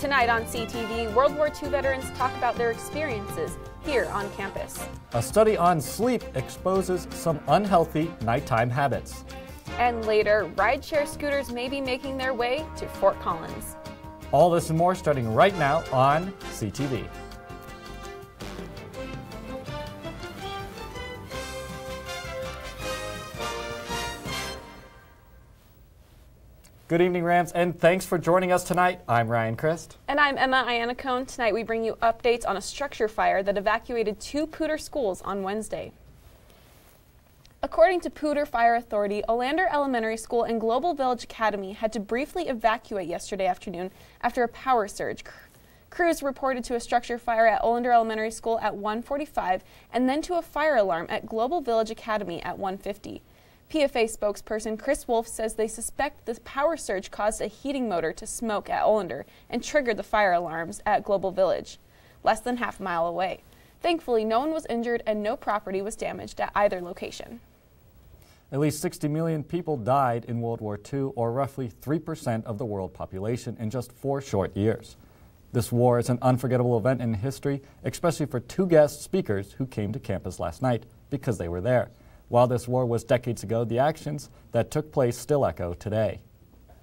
Tonight on CTV, World War II veterans talk about their experiences here on campus. A study on sleep exposes some unhealthy nighttime habits. And later, rideshare scooters may be making their way to Fort Collins. All this and more starting right now on CTV. Good evening, Rams, and thanks for joining us tonight. I'm Ryan Christ. And I'm Emma Iannacone. Tonight we bring you updates on a structure fire that evacuated 2 Poudre schools on Wednesday. According to Poudre Fire Authority, Olander Elementary School and Global Village Academy had to briefly evacuate yesterday afternoon after a power surge. Crews reported to a structure fire at Olander Elementary School at 1:45 and then to a fire alarm at Global Village Academy at 1:50. PFA spokesperson Chris Wolf says they suspect the power surge caused a heating motor to smoke at Olander and triggered the fire alarms at Global Village, less than half a mile away. Thankfully, no one was injured and no property was damaged at either location. At least 60 million people died in World War II, or roughly 3% of the world population in just 4 short years. This war is an unforgettable event in history, especially for 2 guest speakers who came to campus last night because they were there. While this war was decades ago, the actions that took place still echo today.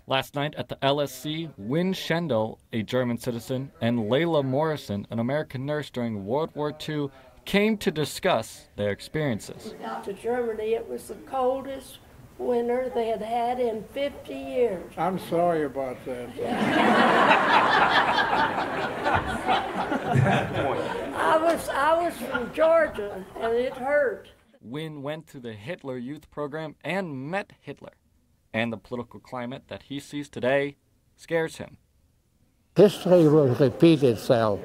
Last night at the LSC, Win Schendel, a German citizen, and Layla Morrison, an American nurse during World War II, came to discuss their experiences. Out to Germany, it was the coldest winter they had had in 50 years. I'm sorry about that. I was from Georgia, and it hurt. Win went to the Hitler Youth Program and met Hitler. And the political climate that he sees today scares him. History will repeat itself,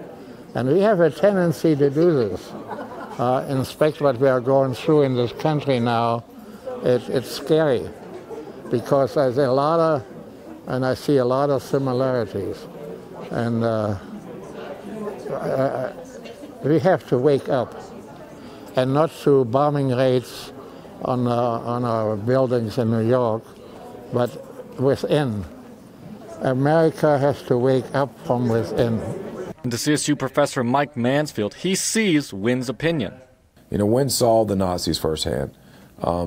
and we have a tendency to do this. Inspect what we are going through in this country now. It's scary because there's a lot of, and I see a lot of similarities. And we have to wake up. And not through bombing raids on our buildings in New York, but within. America has to wake up from within. And to CSU professor Mike Mansfield, he sees Win's opinion. You know, Win saw the Nazis firsthand.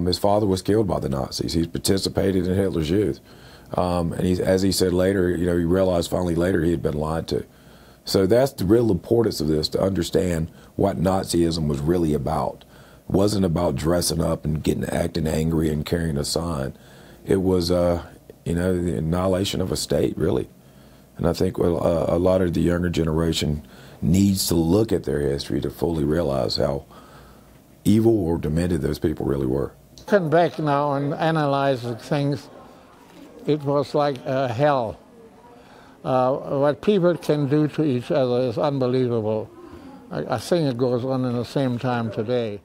His father was killed by the Nazis. He participated in Hitler's Youth. And as he said later, you know, he realized finally later he had been lied to. So that's the real importance of this, to understand what Nazism was really about. It wasn't about dressing up and acting angry and carrying a sign. It was, the annihilation of a state, really. And I think a lot of the younger generation needs to look at their history to fully realize how evil or demented those people really were. Looking back now and analyzing things, it was like hell. What people can do to each other is unbelievable. I think it goes on in the same time today.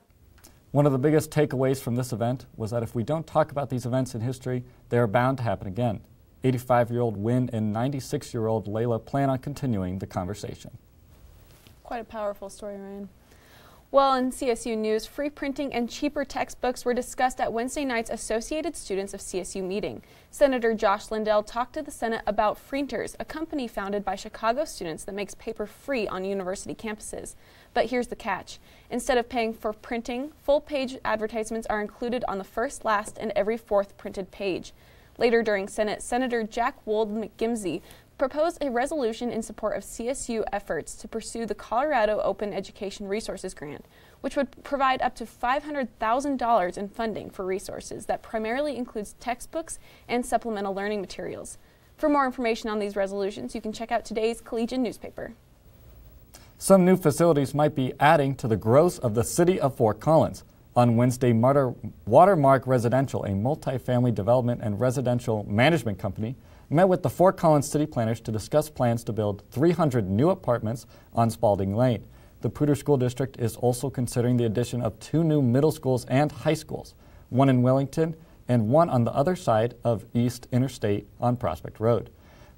One of the biggest takeaways from this event was that if we don't talk about these events in history, they are bound to happen again. 85-year-old Win and 96-year-old Layla plan on continuing the conversation. Quite a powerful story, Ryan. Well, in CSU news, free printing and cheaper textbooks were discussed at Wednesday night's Associated Students of CSU meeting. Senator Josh Lindell talked to the Senate about Freinters, a company founded by Chicago students that makes paper free on university campuses. But here's the catch. Instead of paying for printing, full-page advertisements are included on the first, last, and every 4th printed page. Later during Senate, Senator Jack Wold McGimsey proposed a resolution in support of CSU efforts to pursue the Colorado Open Education Resources Grant, which would provide up to $500,000 in funding for resources that primarily includes textbooks and supplemental learning materials. For more information on these resolutions, you can check out today's Collegian newspaper. Some new facilities might be adding to the growth of the city of Fort Collins. On Wednesday, Watermark Residential, a multifamily development and residential management company, met with the Fort Collins city planners to discuss plans to build 300 new apartments on Spalding Lane. The Poudre School District is also considering the addition of 2 new middle schools and high schools, one in Wellington and one on the other side of East Interstate on Prospect Road.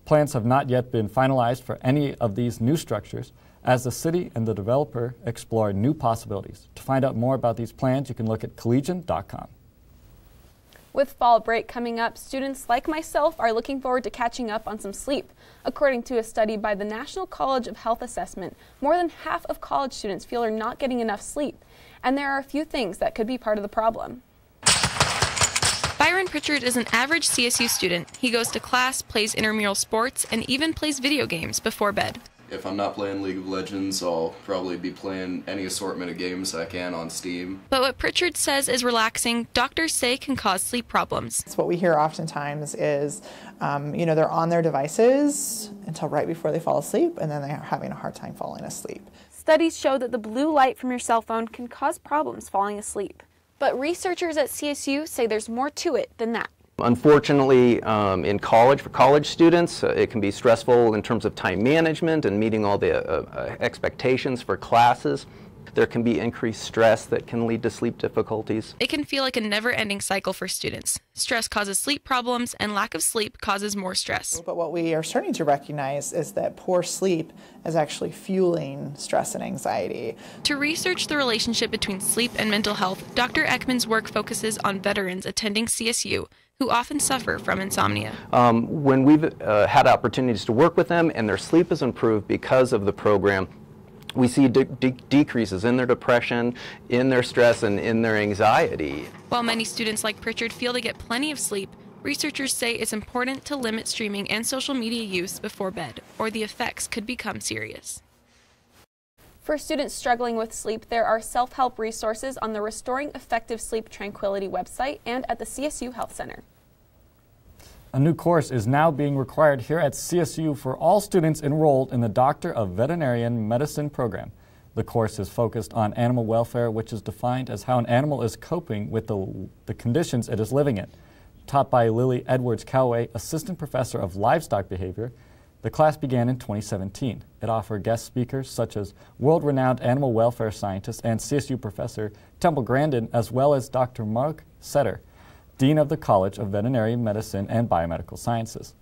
Plans have not yet been finalized for any of these new structures as the city and the developer explore new possibilities. To find out more about these plans, you can look at collegian.com. With fall break coming up, students like myself are looking forward to catching up on some sleep. According to a study by the National College of Health Assessment, more than half of college students feel they're not getting enough sleep. And there are a few things that could be part of the problem. Byron Pritchard is an average CSU student. He goes to class, plays intramural sports, and even plays video games before bed. If I'm not playing League of Legends, I'll probably be playing any assortment of games I can on Steam. But what Pritchard says is relaxing, doctors say can cause sleep problems. What we hear oftentimes is, they're on their devices until right before they fall asleep, and then they're having a hard time falling asleep. Studies show that the blue light from your cell phone can cause problems falling asleep. But researchers at CSU say there's more to it than that. Unfortunately, in college, for college students, it can be stressful in terms of time management and meeting all the expectations for classes. There can be increased stress that can lead to sleep difficulties. It can feel like a never-ending cycle for students. Stress causes sleep problems, and lack of sleep causes more stress. But what we are starting to recognize is that poor sleep is actually fueling stress and anxiety. To research the relationship between sleep and mental health, Dr. Ekman's work focuses on veterans attending CSU, who often suffer from insomnia. When we've had opportunities to work with them and their sleep is improved because of the program, we see decreases in their depression, in their stress, and in their anxiety. While many students like Pritchard feel they get plenty of sleep, researchers say it's important to limit streaming and social media use before bed, or the effects could become serious. For students struggling with sleep, there are self-help resources on the Restoring Effective Sleep Tranquility website and at the CSU Health Center. A new course is now being required here at CSU for all students enrolled in the Doctor of Veterinarian Medicine program. The course is focused on animal welfare, which is defined as how an animal is coping with the conditions it is living in. Taught by Lily Edwards-Callaway, Assistant Professor of Livestock Behavior, the class began in 2017. It offered guest speakers such as world-renowned animal welfare scientist and CSU Professor Temple Grandin, as well as Dr. Mark Setter, Dean of the College of Veterinary Medicine and Biomedical Sciences.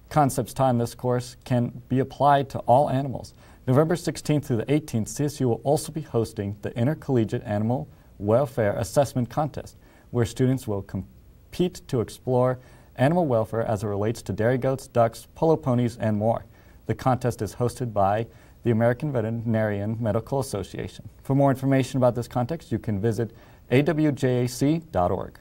Concepts taught in this course can be applied to all animals. November 16th through the 18th, CSU will also be hosting the Intercollegiate Animal Welfare Assessment Contest, where students will compete to explore animal welfare as it relates to dairy goats, ducks, polo ponies, and more. The contest is hosted by the American Veterinarian Medical Association. For more information about this contest, you can visit awjac.org.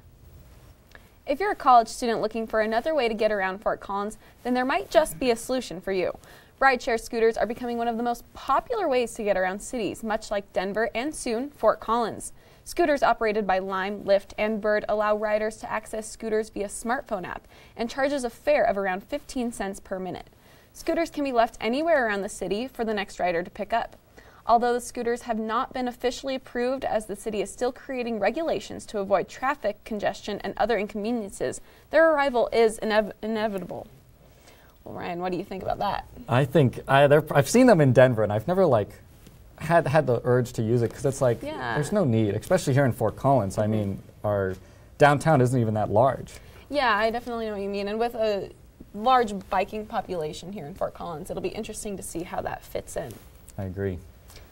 If you're a college student looking for another way to get around Fort Collins, then there might just be a solution for you. Rideshare scooters are becoming one of the most popular ways to get around cities, much like Denver and soon Fort Collins. Scooters operated by Lime, Lyft, and Bird allow riders to access scooters via smartphone app and charges a fare of around 15 cents per minute. Scooters can be left anywhere around the city for the next rider to pick up. Although the scooters have not been officially approved, as the city is still creating regulations to avoid traffic congestion and other inconveniences, their arrival is inevitable. Well, Ryan, what do you think about that? I think I've seen them in Denver, and I've never had the urge to use it because it's like there's no need, especially here in Fort Collins. I mean, our downtown isn't even that large. Yeah, I definitely know what you mean. And with a large biking population here in Fort Collins, it'll be interesting to see how that fits in. I agree.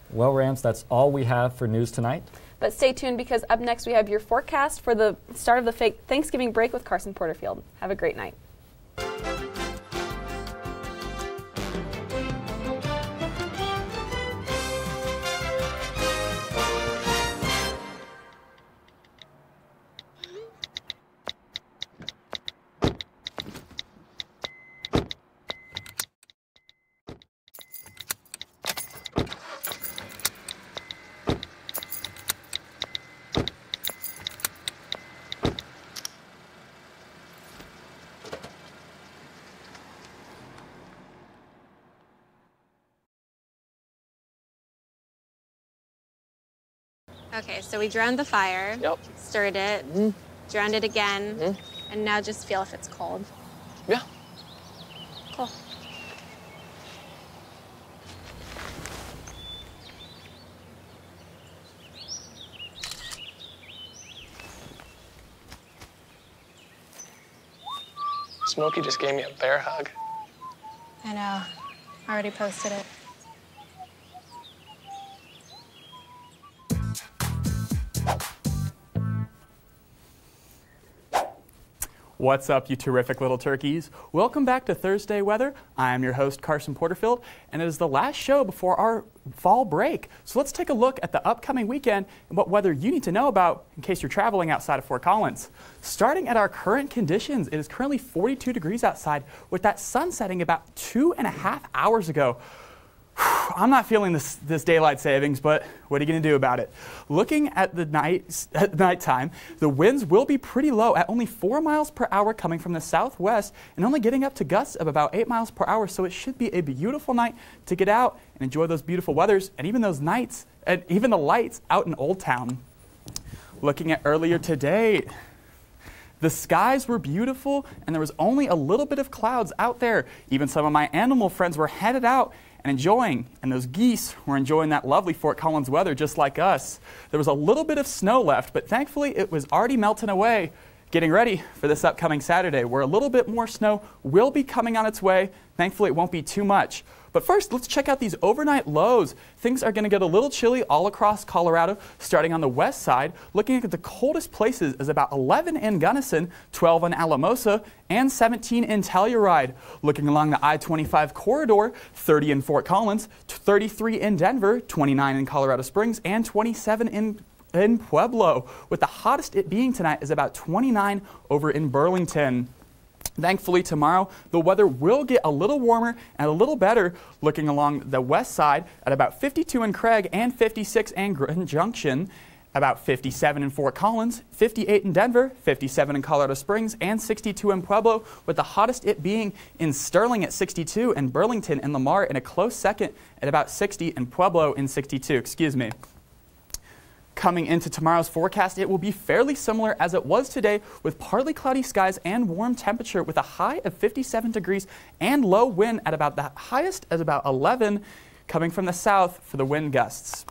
Well, Rams, that's all we have for news tonight. But stay tuned, because up next we have your forecast for the start of the Thanksgiving break with Carson Porterfield. Have a great night. Okay, so we drowned the fire, stirred it, drowned it again, and now just feel if it's cold. Yeah. Cool. Smokey just gave me a bear hug. I know. I already posted it. What's up, you terrific little turkeys? Welcome back to Thursday Weather. I am your host, Carson Porterfield, and it is the last show before our fall break. So let's take a look at the upcoming weekend and what weather you need to know about in case you're traveling outside of Fort Collins. Starting at our current conditions, it is currently 42 degrees outside with that sun setting about 2.5 hours ago. I'm not feeling this daylight savings, but what are you going to do about it? Looking at the nighttime, the winds will be pretty low at only 4 miles per hour coming from the southwest and only getting up to gusts of about 8 miles per hour. So it should be a beautiful night to get out and enjoy those beautiful weathers and even those nights and even the lights out in Old Town. Looking at earlier today, the skies were beautiful and there was only a little bit of clouds out there. Even some of my animal friends were headed out and enjoying, and those geese were enjoying that lovely Fort Collins weather just like us. There was a little bit of snow left, but thankfully it was already melting away, getting ready for this upcoming Saturday, where a little bit more snow will be coming on its way. Thankfully it won't be too much. But first, let's check out these overnight lows. Things are going to get a little chilly all across Colorado, starting on the west side. Looking at the coldest places is about 11 in Gunnison, 12 in Alamosa, and 17 in Telluride. Looking along the I-25 corridor, 30 in Fort Collins, 33 in Denver, 29 in Colorado Springs, and 27 in Pueblo, with the hottest it being tonight is about 29 over in Burlington. Thankfully, tomorrow, the weather will get a little warmer and a little better, looking along the west side at about 52 in Craig and 56 in Grand Junction, about 57 in Fort Collins, 58 in Denver, 57 in Colorado Springs, and 62 in Pueblo, with the hottest it being in Sterling at 62 and Burlington and Lamar in a close second at about 60 and Pueblo in 62, Coming into tomorrow's forecast, it will be fairly similar as it was today, with partly cloudy skies and warm temperature with a high of 57 degrees and low wind at about the highest as about 11 coming from the south for the wind gusts.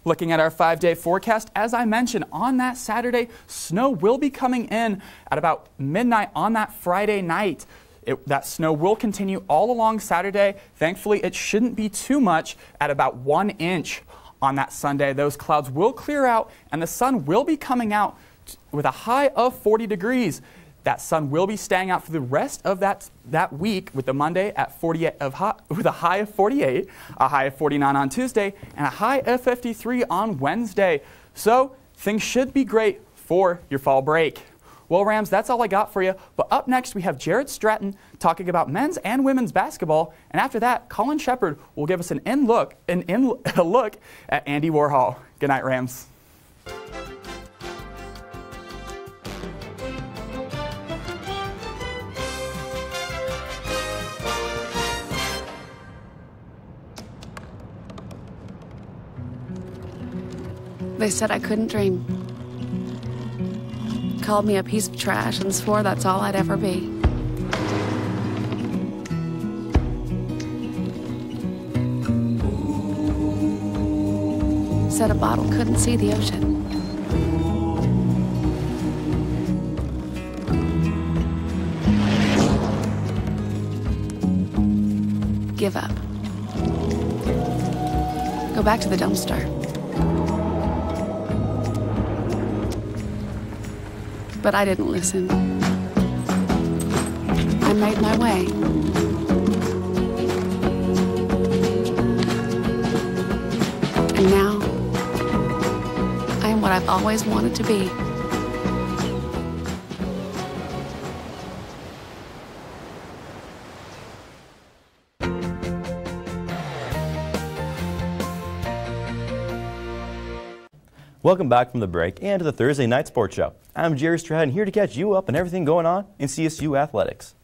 Looking at our 5-day forecast, as I mentioned, on that Saturday, snow will be coming in at about midnight on that Friday night. That snow will continue all along Saturday. Thankfully, it shouldn't be too much at about 1 inch. On that Sunday, those clouds will clear out and the sun will be coming out with a high of 40 degrees. That sun will be staying out for the rest of that week, with the Monday at 48 with a high of 48, a high of 49 on Tuesday, and a high of 53 on Wednesday. So things should be great for your fall break. Well, Rams, that's all I got for you. But up next, we have Jared Stratton talking about men's and women's basketball. And after that, Colin Shepard will give us a look at Andy Warhol. Good night, Rams. They said I couldn't dream. Called me a piece of trash and swore that's all I'd ever be. Said a bottle couldn't see the ocean. Give up. Go back to the dumpster. But I didn't listen. I made my way. And now, I am what I've always wanted to be. Welcome back from the break and to the Thursday Night Sports Show. I'm Jerry Stratton, here to catch you up on everything going on in CSU athletics.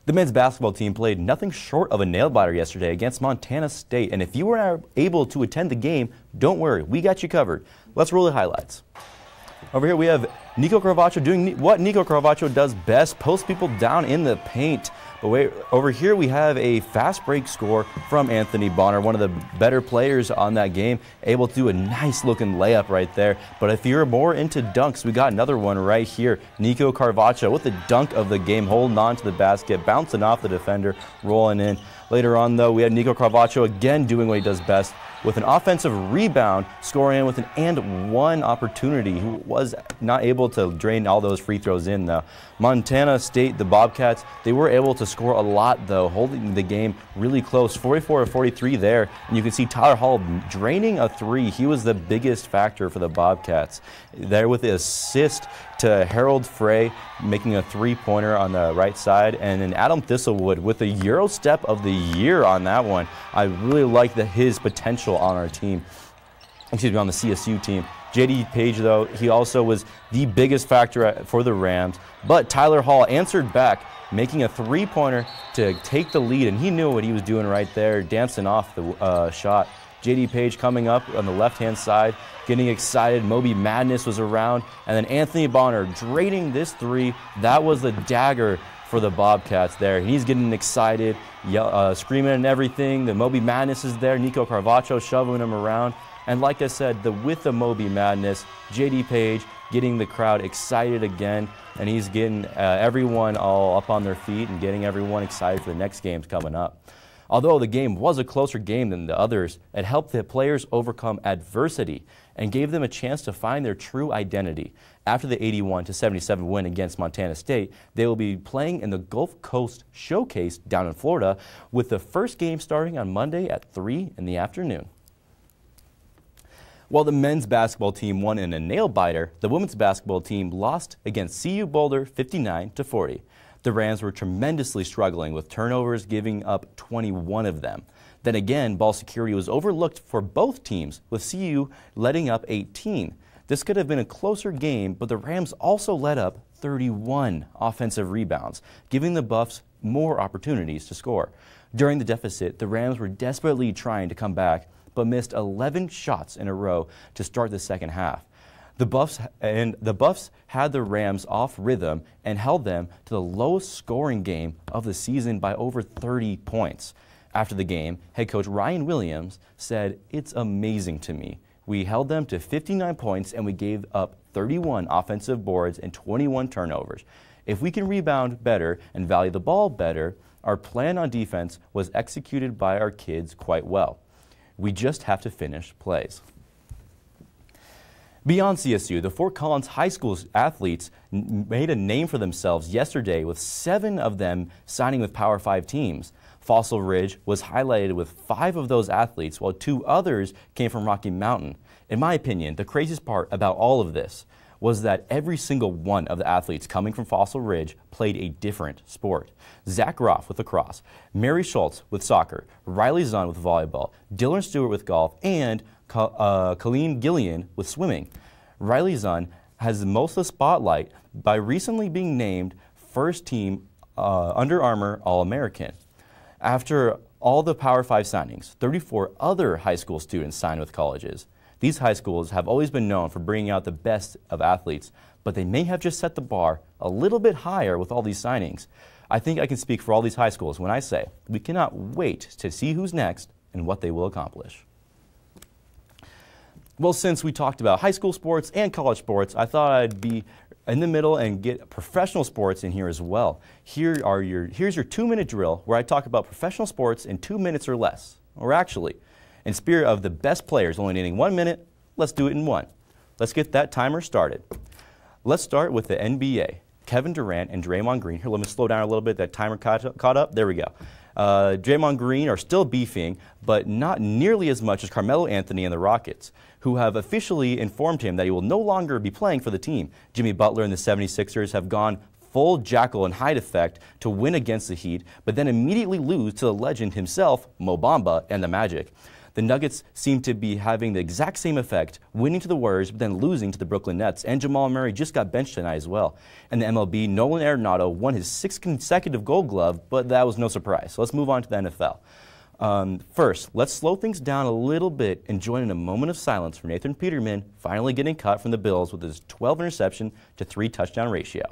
The men's basketball team played nothing short of a nail-biter yesterday against Montana State, and if you were not able to attend the game, don't worry, we got you covered. Let's roll the highlights. Over here we have Nico Caravaggio doing what Nico Caravaggio does best, post people down in the paint. But wait, over here we have a fast break score from Anthony Bonner, one of the better players on that game, able to do a nice looking layup right there. But if you're more into dunks, we got another one right here. Nico Carvaccio with the dunk of the game, holding on to the basket, bouncing off the defender, rolling in. Later on, though, we had Nico Carvaccio again doing what he does best, with an offensive rebound, scoring in with an and one opportunity. Who was not able to drain all those free throws in, though. Montana State, the Bobcats, they were able to score a lot, though, holding the game really close, 44-43 there. And you can see Tyler Hall draining a three. He was the biggest factor for the Bobcats. There with the assist to Harold Frey, making a three-pointer on the right side, and then Adam Thistlewood with the Euro Step of the Year on that one. I really like his potential on our team, excuse me, on the CSU team. J.D. Page, though, he also was the biggest factor for the Rams, but Tyler Hall answered back, making a three-pointer to take the lead, and he knew what he was doing right there, dancing off the shot. J.D. Page coming up on the left-hand side, getting excited. Moby Madness was around, and then Anthony Bonner draining this three. That was the dagger for the Bobcats there. He's getting excited, screaming and everything. The Moby Madness is there. Nico Carvaccio shoving him around. And like I said, with the Moby Madness, J.D. Page getting the crowd excited again, and he's getting everyone all up on their feet and getting everyone excited for the next games coming up. Although the game was a closer game than the others, it helped the players overcome adversity and gave them a chance to find their true identity. After the 81-77 win against Montana State, they will be playing in the Gulf Coast Showcase down in Florida, with the first game starting on Monday at 3 in the afternoon. While the men's basketball team won in a nail-biter, the women's basketball team lost against CU Boulder 59-40. The Rams were tremendously struggling, with turnovers, giving up 21 of them. Then again, ball security was overlooked for both teams, with CU letting up 18. This could have been a closer game, but the Rams also let up 31 offensive rebounds, giving the Buffs more opportunities to score. During the deficit, the Rams were desperately trying to come back, but missed 11 shots in a row to start the second half. The Buffs had the Rams off rhythm and held them to the lowest scoring game of the season by over 30 points. After the game, head coach Ryan Williams said, "It's amazing to me. We held them to 59 points and we gave up 31 offensive boards and 21 turnovers. If we can rebound better and value the ball better, our plan on defense was executed by our kids quite well. We just have to finish plays." Beyond CSU, the Fort Collins High School athletes made a name for themselves yesterday, with 7 of them signing with Power 5 teams. Fossil Ridge was highlighted with 5 of those athletes, while 2 others came from Rocky Mountain. In my opinion, the craziest part about all of this was that every single one of the athletes coming from Fossil Ridge played a different sport. Zach Roth with lacrosse, Mary Schultz with soccer, Riley Zahn with volleyball, Dylan Stewart with golf, and Colleen Gillian with swimming. Riley Zahn has most of the spotlight by recently being named first team Under Armour All-American. After all the Power 5 signings, 34 other high school students signed with colleges. These high schools have always been known for bringing out the best of athletes, but they may have just set the bar a little bit higher with all these signings. I think I can speak for all these high schools when I say we cannot wait to see who's next and what they will accomplish. Well, since we talked about high school sports and college sports, I thought I'd be in the middle and get professional sports in here as well. Here's your 2-minute drill where I talk about professional sports in 2 minutes or less. Or actually, in spirit of the best players only needing 1 minute, let's do it in 1. Let's get that timer started. Let's start with the NBA. Kevin Durant and Draymond Green. Here, let me slow down a little bit. That timer caught up. There we go. Draymond Green are still beefing, but not nearly as much as Carmelo Anthony and the Rockets, who have officially informed him that he will no longer be playing for the team. Jimmy Butler and the 76ers have gone full Jekyll and Hyde effect to win against the Heat, but then immediately lose to the legend himself, Mo Bamba, and the Magic. The Nuggets seem to be having the exact same effect, winning to the Warriors, but then losing to the Brooklyn Nets. And Jamal Murray just got benched tonight as well. And the MLB, Nolan Arenado won his 6th consecutive Gold Glove, but that was no surprise. So let's move on to the NFL. First, let's slow things down a little bit and join in a moment of silence for Nathan Peterman finally getting cut from the Bills with his 12 interception to 3 touchdown ratio.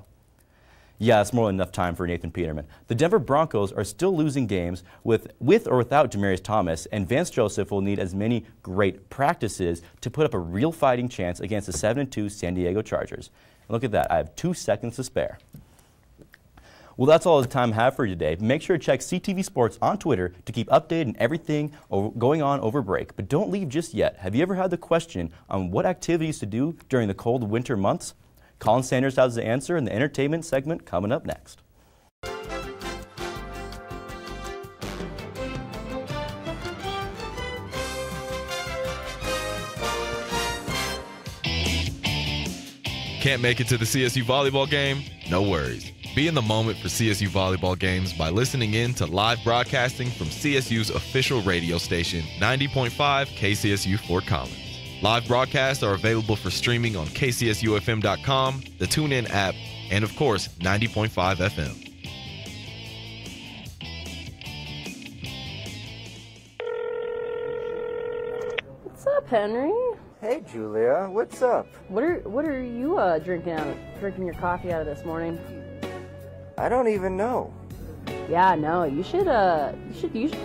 Yeah, it's more than enough time for Nathan Peterman. The Denver Broncos are still losing games with or without Demaryius Thomas, and Vance Joseph will need as many great practices to put up a real fighting chance against the 7-2 San Diego Chargers. And look at that, I have 2 seconds to spare. Well, that's all the time I have for you today. Make sure to check CTV Sports on Twitter to keep updated on everything going on over break. But don't leave just yet. Have you ever had the question on what activities to do during the cold winter months? Colin Sanders has the answer in the entertainment segment coming up next. Can't make it to the CSU volleyball game? No worries. Be in the moment for CSU volleyball games by listening in to live broadcasting from CSU's official radio station, 90.5 KCSU Fort Collins. Live broadcasts are available for streaming on kcsufm.com, the TuneIn app, and of course, 90.5 FM. What's up, Henry? Hey, Julia. What's up? What are you drinking your coffee out of this morning? I don't even know. Yeah, no, you should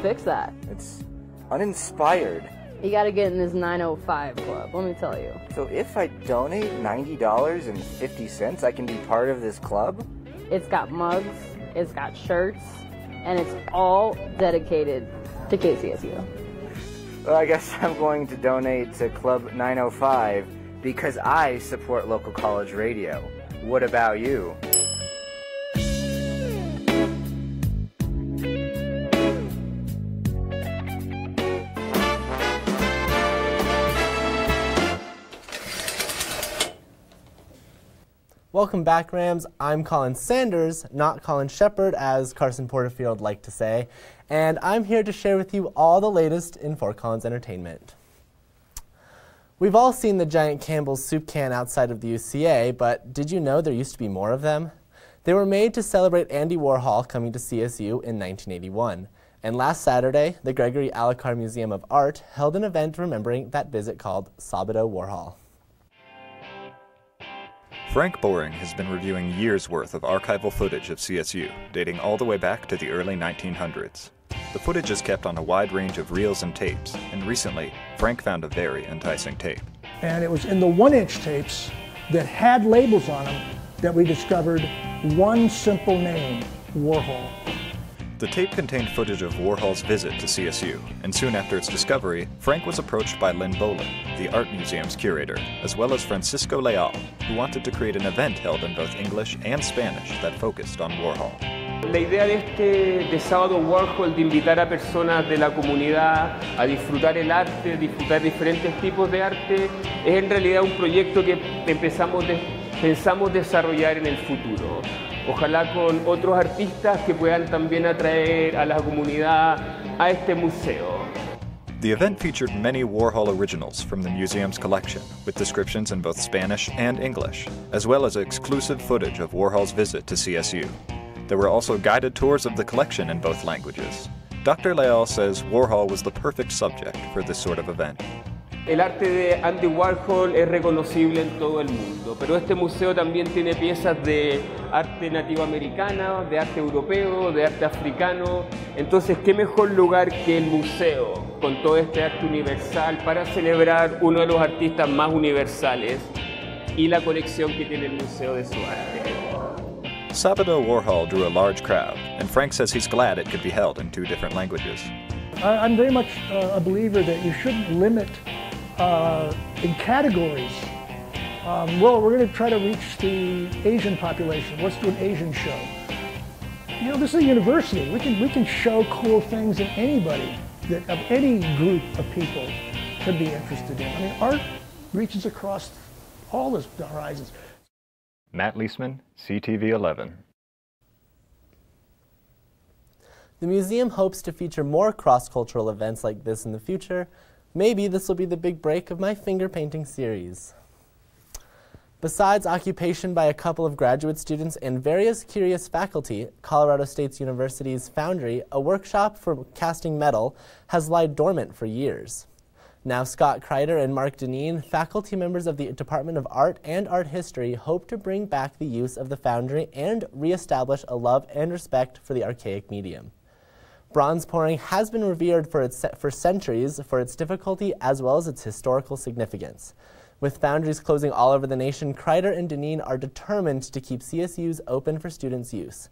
fix that. It's uninspired. You gotta get in this 905 club, let me tell you. So if I donate $90.50, I can be part of this club? It's got mugs, it's got shirts, and it's all dedicated to KCSU. Well, I guess I'm going to donate to Club 905 because I support local college radio. What about you? Welcome back, Rams. I'm Colin Sanders, not Colin Shepard, as Carson Porterfield liked to say, and I'm here to share with you all the latest in Fort Collins entertainment. We've all seen the giant Campbell's soup can outside of the UCA, but did you know there used to be more of them? They were made to celebrate Andy Warhol coming to CSU in 1981, and last Saturday, the Gregory Alucard Museum of Art held an event remembering that visit called Sabado Warhol. Frank Boring has been reviewing years' worth of archival footage of CSU, dating all the way back to the early 1900s. The footage is kept on a wide range of reels and tapes, and recently, Frank found a very enticing tape. And it was in the 1-inch tapes that had labels on them that we discovered one simple name, Warhol. The tape contained footage of Warhol's visit to CSU, and soon after its discovery, Frank was approached by Lynn Bolin, the Art Museum's curator, as well as Francisco Leal, who wanted to create an event held in both English and Spanish that focused on Warhol. La idea de Sabado Warhol, de invitar a personas de la comunidad a disfrutar el arte, disfrutar diferentes tipos de arte, es en realidad un proyecto que pensamos desarrollar en el futuro. Ojalá con otros artistas que puedan también atraer a la comunidad a este museo. The event featured many Warhol originals from the museum's collection, with descriptions in both Spanish and English, as well as exclusive footage of Warhol's visit to CSU. There were also guided tours of the collection in both languages. Dr. Leal says Warhol was the perfect subject for this sort of event. El arte de Andy Warhol es reconocible en todo el mundo, pero este museo también tiene piezas de arte nativo americana, de arte europeo, de arte africano. Entonces, ¿qué mejor lugar que el museo con todo este arte universal para celebrar uno de los artistas más universales y la colección que tiene el museo de su arte? Sabado Warhol drew a large crowd, and Frank says he's glad it could be held in 2 different languages. I'm very much a believer that you shouldn't limit in categories. Well, we're going to try to reach the Asian population. Let's do an Asian show. You know, this is a university. We can show cool things that anybody, that of any group of people could be interested in. I mean, art reaches across all the horizons. Matt Leisman, CTV 11. The museum hopes to feature more cross-cultural events like this in the future. Maybe this will be the big break of my finger painting series. Besides occupation by a couple of graduate students and various curious faculty, Colorado State University's Foundry, a workshop for casting metal, has lied dormant for years. Now, Scott Kreider and Mark Deneen, faculty members of the Department of Art and Art History, hope to bring back the use of the Foundry and reestablish a love and respect for the archaic medium. Bronze pouring has been revered for centuries for its difficulty as well as its historical significance. With foundries closing all over the nation, Kreider and Deneen are determined to keep CSUs open for students' use.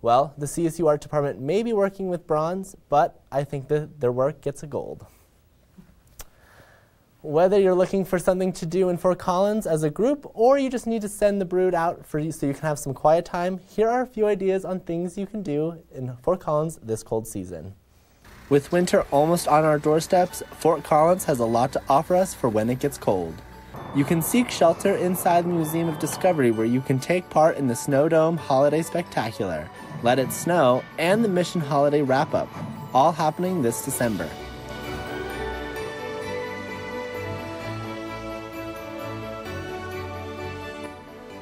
Well, the CSU Art Department may be working with bronze, but I think that their work gets a gold. Whether you're looking for something to do in Fort Collins as a group, or you just need to send the brood out so you can have some quiet time, here are a few ideas on things you can do in Fort Collins this cold season. With winter almost on our doorsteps, Fort Collins has a lot to offer us for when it gets cold. You can seek shelter inside the Museum of Discovery, where you can take part in the Snow Dome Holiday Spectacular, Let It Snow, and the Mission Holiday Wrap-Up, all happening this December.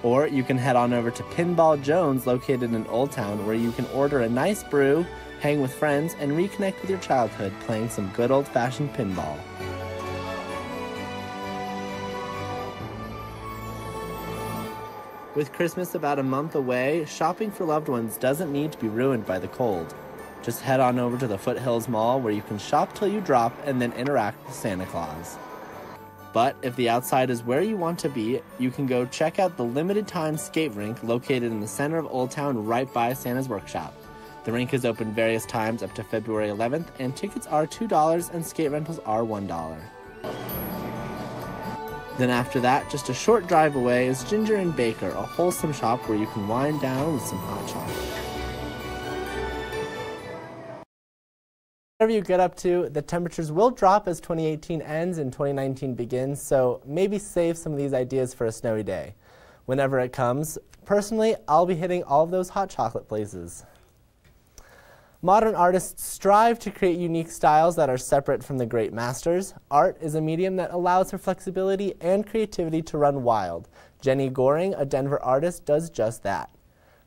Or you can head on over to Pinball Jones, located in Old Town, where you can order a nice brew, hang with friends, and reconnect with your childhood playing some good old-fashioned pinball. With Christmas about a month away, shopping for loved ones doesn't need to be ruined by the cold. Just head on over to the Foothills Mall, where you can shop till you drop and then interact with Santa Claus. But if the outside is where you want to be, you can go check out the limited-time skate rink located in the center of Old Town right by Santa's Workshop. The rink is open various times up to February 11th, and tickets are $2 and skate rentals are $1. Then after that, just a short drive away is Ginger and Baker, a wholesome shop where you can wind down with some hot chocolate. Whatever you get up to, the temperatures will drop as 2018 ends and 2019 begins, so maybe save some of these ideas for a snowy day. Whenever it comes, personally, I'll be hitting all of those hot chocolate places. Modern artists strive to create unique styles that are separate from the great masters. Art is a medium that allows for flexibility and creativity to run wild. Jenny Goring, a Denver artist, does just that.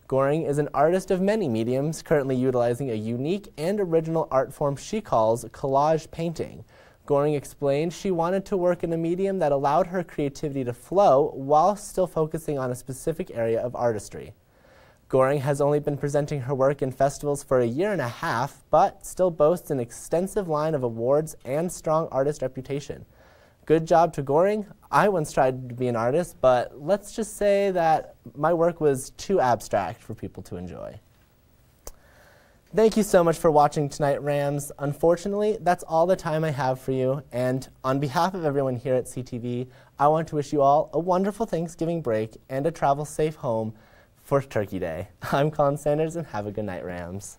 Goring is an artist of many mediums, currently utilizing a unique and original art form she calls collage painting. Goring explained she wanted to work in a medium that allowed her creativity to flow while still focusing on a specific area of artistry. Goring has only been presenting her work in festivals for a year and a half, but still boasts an extensive line of awards and strong artist reputation. Good job to Goring. I once tried to be an artist, but let's just say that my work was too abstract for people to enjoy. Thank you so much for watching tonight, Rams. Unfortunately, that's all the time I have for you, and on behalf of everyone here at CTV, I want to wish you all a wonderful Thanksgiving break and a travel safe home for Turkey Day. I'm Colin Sanders, and have a good night, Rams.